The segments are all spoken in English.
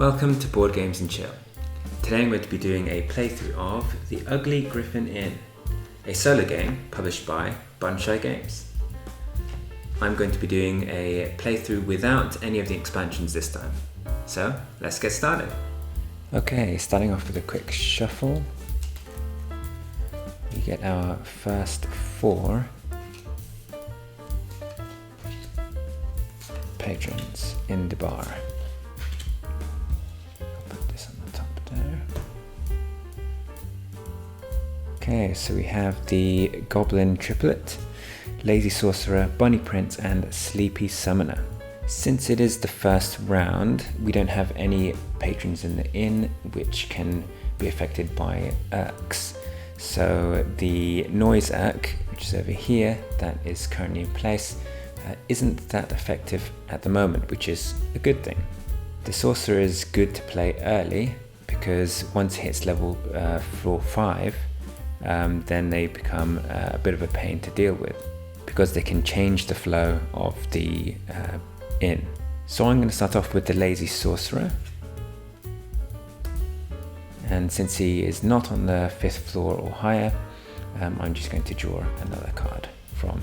Welcome to Board Games and Chill. Today I'm going to be doing a playthrough of The Ugly Gryphon Inn, a solo game published by Bunshy Games. I'm going to be doing a playthrough without any of the expansions this time. So let's get started. Okay, starting off with a quick shuffle. We get our first 4 patrons in the bar. Okay, so we have the Goblin Triplet, Lazy Sorcerer, Bunny Prince and Sleepy Summoner. Since it is the first round, we don't have any patrons in the inn which can be affected by Urks. So the Noise Urk, which is over here, that is currently in place, isn't that effective at the moment, which is a good thing. The Sorcerer is good to play early because once it hits level floor 5, then they become a bit of a pain to deal with because they can change the flow of the inn. So I'm going to start off with the Lazy Sorcerer, and since he is not on the 5th floor or higher, I'm just going to draw another card from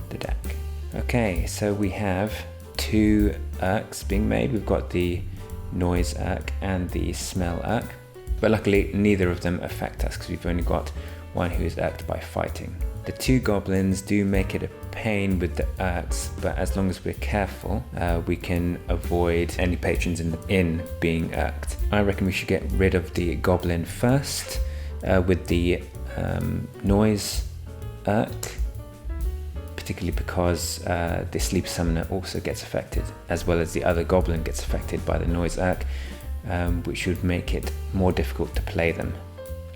the deck. Okay, so we have 2 Urks being made. We've got the Noise Urk and the Smell Urk. But luckily neither of them affect us because we've only got one who is irked by fighting. The 2 goblins do make it a pain with the Urks, but as long as we're careful, we can avoid any patrons in the inn being irked. I reckon we should get rid of the goblin first with the Noise Urk, particularly because the Sleep Summoner also gets affected, as well as the other goblin gets affected by the Noise Urk. Which would make it more difficult to play them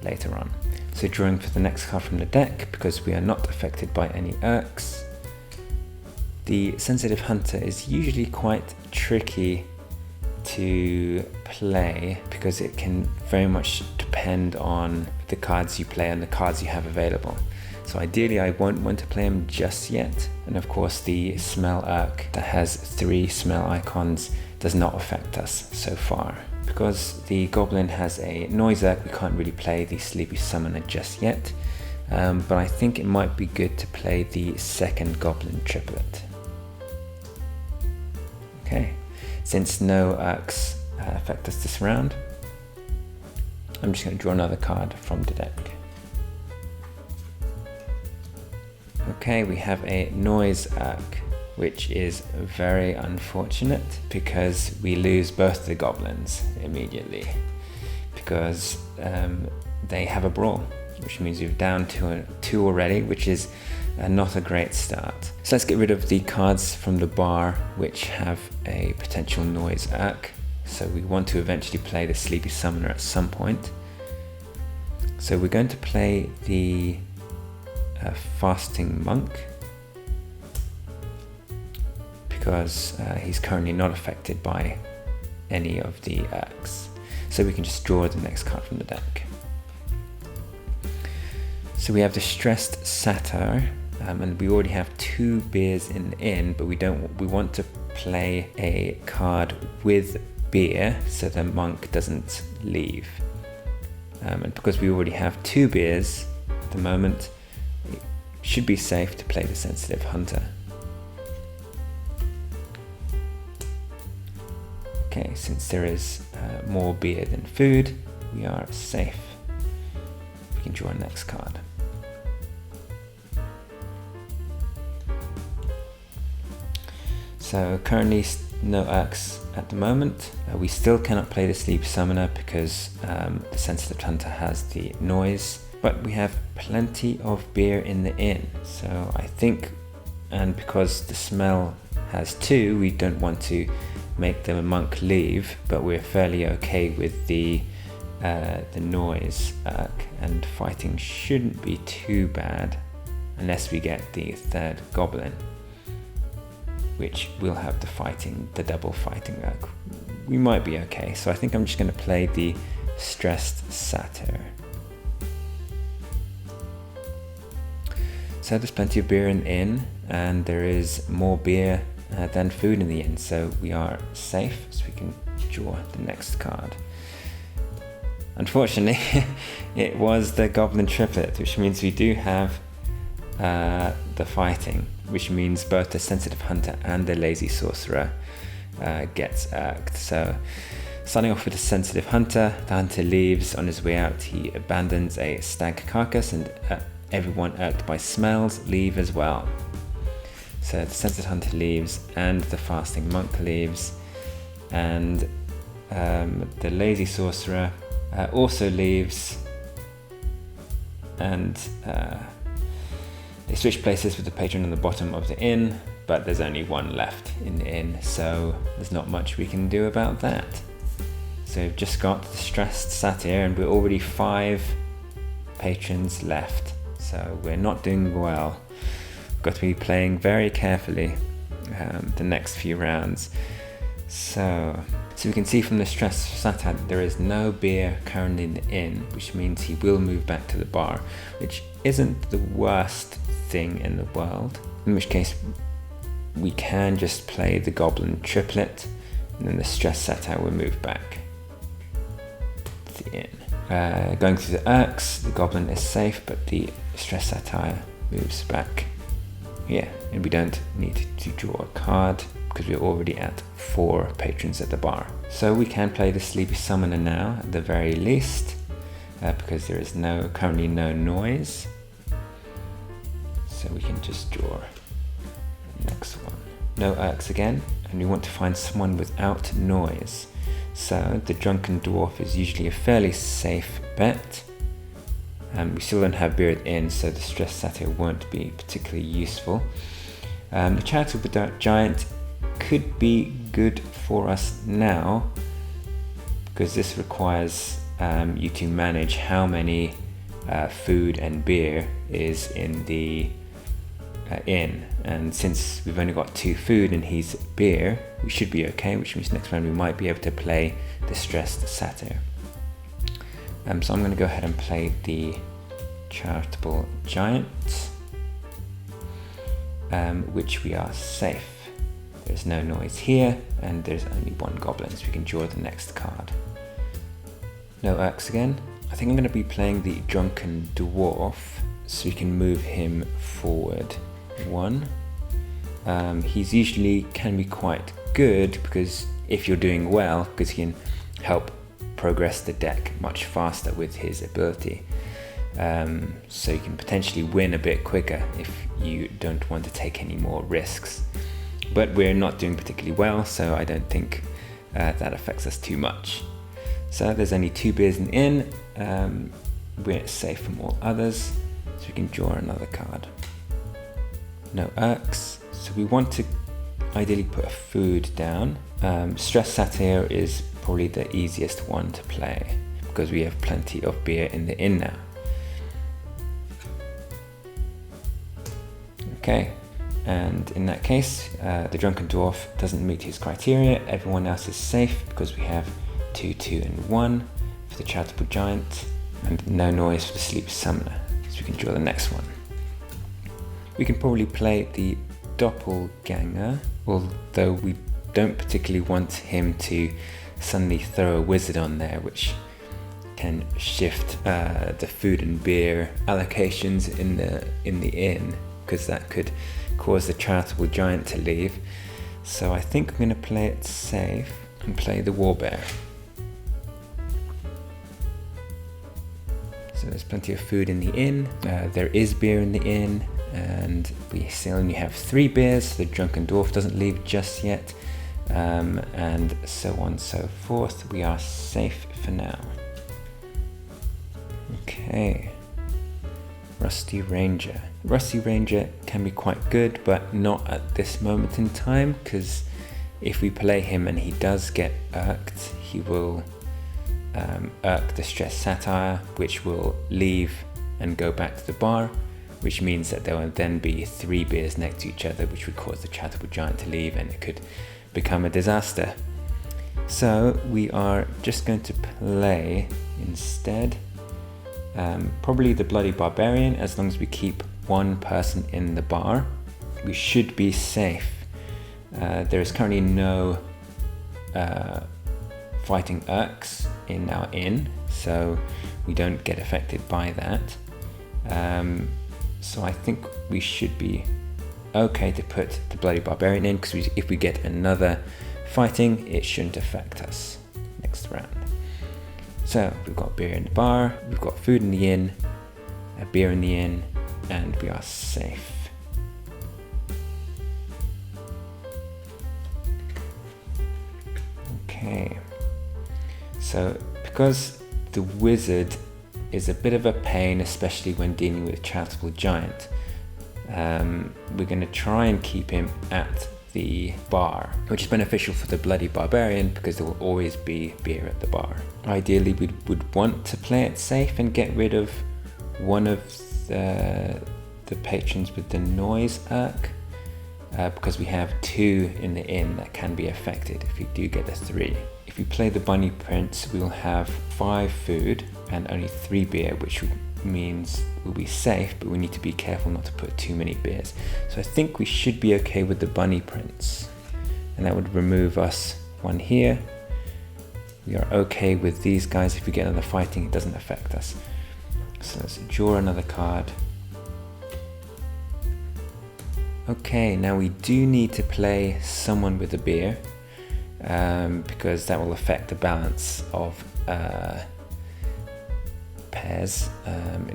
later on. So drawing for the next card from the deck, because we are not affected by any Urks. The Sensitive Hunter is usually quite tricky to play because it can very much depend on the cards you play and the cards you have available. So ideally I won't want to play them just yet. And of course the Smell Urk that has 3 smell icons does not affect us so far. Because the Goblin has a Noise Urk, we can't really play the Sleepy Summoner just yet. But I think it might be good to play the second Goblin Triplet. Okay, since no Urks affect us this round, I'm just going to draw another card from the deck. Okay, we have a Noise Urk, which is very unfortunate because we lose both the goblins immediately because they have a brawl, which means we're down to 2 already, which is not a great start. So let's get rid of the cards from the bar which have a potential Noise Urk. So we want to eventually play the Sleepy Summoner at some point. So we're going to play the Fasting Monk, because he's currently not affected by any of the Urks. So we can just draw the next card from the deck. So we have the Stressed Satyr, and we already have 2 beers in the inn, but we want to play a card with beer so the monk doesn't leave. And because we already have 2 beers at the moment, it should be safe to play the Sensitive Hunter. Okay, since there is more beer than food, we are safe. We can draw a next card. So currently no Urks at the moment. We still cannot play the Sleep Summoner because the Sensitive Hunter has the noise, but we have plenty of beer in the inn. So I think, and because the smell has 2, we don't want to make the monk leave, but we're fairly okay with the Noise Urk, and fighting shouldn't be too bad unless we get the 3rd goblin, which will have the double fighting Urk. We might be okay, so I think I'm just going to play the Stressed Satyr. So there's plenty of beer in the inn, and there is more beer than food in the inn, so we are safe. So we can draw the next card. Unfortunately, it was the Goblin Triplet, which means we do have the fighting, which means both the Sensitive Hunter and the Lazy Sorcerer gets irked. So, starting off with the Sensitive Hunter, the hunter leaves. On his way out, he abandons a stag carcass, and everyone irked by smells leave as well. So the Sensitive Hunter leaves, and the Fasting Monk leaves, and the Lazy Sorcerer also leaves, and they switch places with the patron on the bottom of the inn, but there's only one left in the inn, so there's not much we can do about that. So we've just got the Stressed Satyr, and we're already 5 patrons left, so we're not doing well. We've got to be playing very carefully the next few rounds. So we can see from the Stressed Satyr that there is no beer currently in the inn, which means he will move back to the bar, which isn't the worst thing in the world, in which case we can just play the Goblin Triplet, and then the Stressed Satyr will move back to the inn. Going through the Irks, the Goblin is safe, but the Stressed Satyr moves back here, and we don't need to draw a card because we're already at 4 patrons at the bar. So we can play the Sleepy Summoner now, at the very least, because there is currently no noise. So we can just draw the next one. No Irks again, and we want to find someone without noise. So the Drunken Dwarf is usually a fairly safe bet. We still don't have Beard in, so the Stressed Satyr won't be particularly useful. The Charitable Giant could be good for us now, because this requires you to manage how many food and beer is in the inn, and since we've only got 2 food and he's beer, we should be okay, which means next round we might be able to play the Stressed Satyr. So I'm going to go ahead and play the Charitable Giant, which we are safe. There's no noise here, and there's only 1 goblin, so we can draw the next card. No Irks again. I think I'm going to be playing the Drunken Dwarf, so we can move him forward 1. He's usually can be quite good, because if you're doing well, because he can help progress the deck much faster with his ability. So you can potentially win a bit quicker if you don't want to take any more risks. But we're not doing particularly well, so I don't think that affects us too much. So there's only 2 beers in the inn. We're safe from all others, so we can draw another card. No Irks, so we want to ideally put a food down. Stressed Satyr is probably the easiest one to play, because we have plenty of beer in the inn now. Okay, and in that case, the Drunken Dwarf doesn't meet his criteria. Everyone else is safe, because we have 2, 2, and 1 for the Charitable Giant, and no noise for the Sleepy Summoner, so we can draw the next one. We can probably play the Doppelganger, although we don't particularly want him to suddenly throw a wizard on there, which can shift the food and beer allocations in the inn, because that could cause the Charitable Giant to leave. So I think I'm going to play it safe and play the Warbear. So there's plenty of food in the inn, there is beer in the inn, and we still only have 3 beers, so the Drunken Dwarf doesn't leave just yet, and so on and so forth. We are safe for now. Okay, Rusty Ranger. Rusty Ranger can be quite good, but not at this moment in time, because if we play him and he does get irked, he will irk the Stressed Satyr, which will leave and go back to the bar, which means that there will then be 3 beers next to each other, which would cause the Charitable Giant to leave, and it could become a disaster. So we are just going to play instead probably the Bloody Barbarian. As long as we keep 1 person in the bar, we should be safe. There is currently no fighting Urks in our inn, so we don't get affected by that. So I think we should be okay to put the Bloody Barbarian in, because if we get another fighting, it shouldn't affect us next round. So we've got beer in the bar, we've got food in the inn, a beer in the inn, and we are safe. Okay, so because the wizard is a bit of a pain, especially when dealing with a charitable giant, we're going to try and keep him at the bar, which is beneficial for the Bloody Barbarian because there will always be beer at the bar. Ideally, we would want to play it safe and get rid of one of the patrons with the noise Urk, because we have 2 in the inn that can be affected if we do get a 3. If we play the Bunny Prince, we'll have 5 food and only 3 beer, which means we'll be safe, but we need to be careful not to put too many beers. So I think we should be okay with the Bunny Prince, and that would remove us 1 here. We are okay with these guys. If we get another fighting, it doesn't affect us. So let's draw another card. Okay, now we do need to play someone with a beer, because that will affect the balance of pairs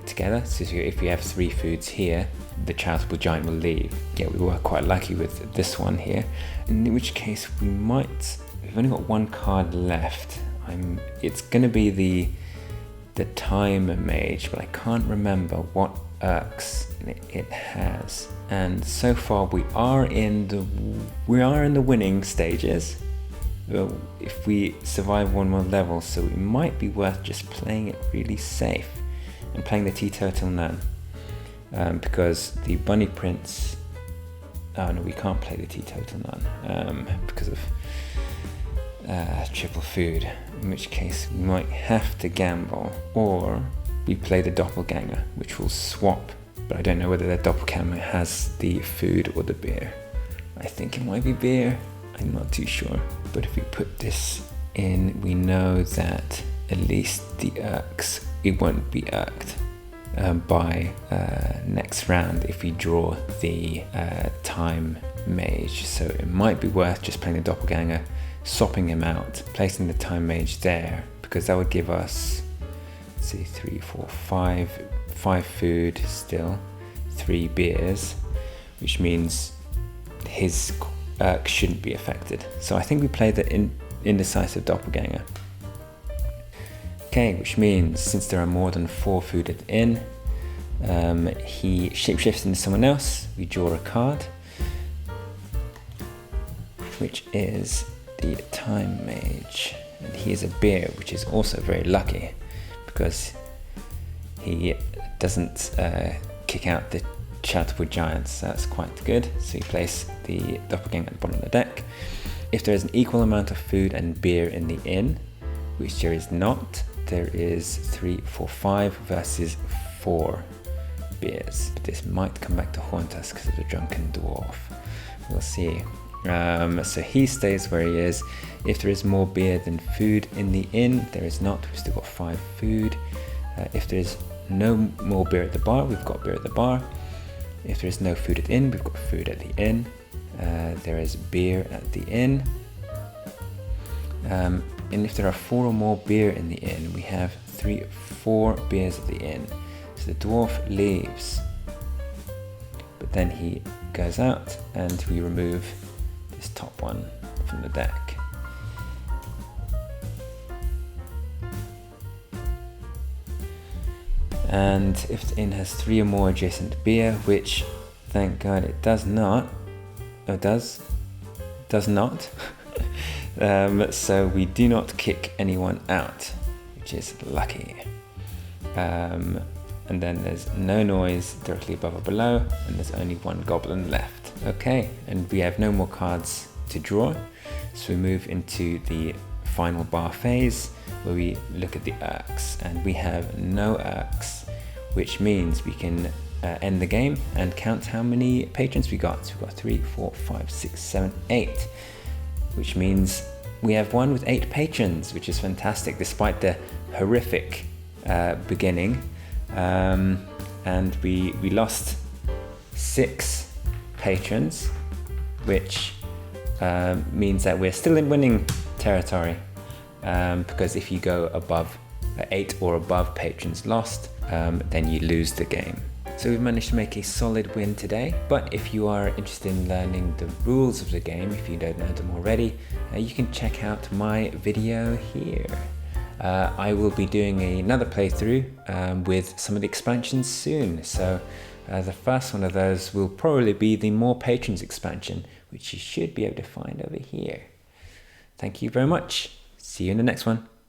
together. So if we have 3 foods here, the charitable giant will leave. Yeah, we were quite lucky with this one here, in which case we've only got 1 card left. It's going to be the Time Mage, but I can't remember what Urks it has. And so far we are in the winning stages. If we survive 1 more level, so it might be worth just playing it really safe and playing the Teetotal Nun, because the Bunny Prince, oh no, we can't play the Teetotal Nun because of triple food, in which case we might have to gamble, or we play the Doppelganger, which will swap, but I don't know whether the Doppelganger has the food or the beer. I think it might be beer, I'm not too sure. But if we put this in, we know that at least the Urks, it won't be Urked by next round if we draw the Time Mage. So it might be worth just playing the Doppelganger, swapping him out, placing the Time Mage there, because that would give us, let's see, 3, 4, 5 food still, 3 beers, which means his Urk shouldn't be affected. So I think we play the indecisive Doppelganger. Okay, which means since there are more than 4 food at the inn, he shapeshifts into someone else. We draw a card, which is the Time Mage, and he is a beer, which is also very lucky because he doesn't kick out the charitable giants, so that's quite good. So you place the Doppelganger at the bottom of the deck. If there is an equal amount of food and beer in the inn, which there is not, there is 3, 4, 5 versus 4 beers. But this might come back to haunt us because of the drunken dwarf. We'll see. So he stays where he is. If there is more beer than food in the inn, there is not. We've still got 5 food. If there is no more beer at the bar, we've got beer at the bar. If there is no food at the inn, we've got food at the inn. There is beer at the inn. And if there are 4 or more beer in the inn, we have 4 beers at the inn. So the dwarf leaves, but then he goes out and we remove this top one from the deck. And if the inn has 3 or more adjacent beer, which thank God it does not, does not. So we do not kick anyone out, which is lucky. And then there's no noise directly above or below, and there's only 1 goblin left. Okay, and we have no more cards to draw, so we move into the final bar phase where we look at the Urks, and we have no Urks, which means we can end the game and count how many patrons we got. So we've got 3, 4, 5, 6, 7, 8, which means we have one with 8 patrons, which is fantastic despite the horrific beginning. And we lost 6 patrons, which means that we're still in winning territory, because if you go above 8 or above patrons lost, then you lose the game. So we've managed to make a solid win today, but if you are interested in learning the rules of the game, if you don't know them already, you can check out my video here. I will be doing another playthrough with some of the expansions soon, so the first one of those will probably be the More Patrons expansion, which you should be able to find over here. Thank you very much. See you in the next one.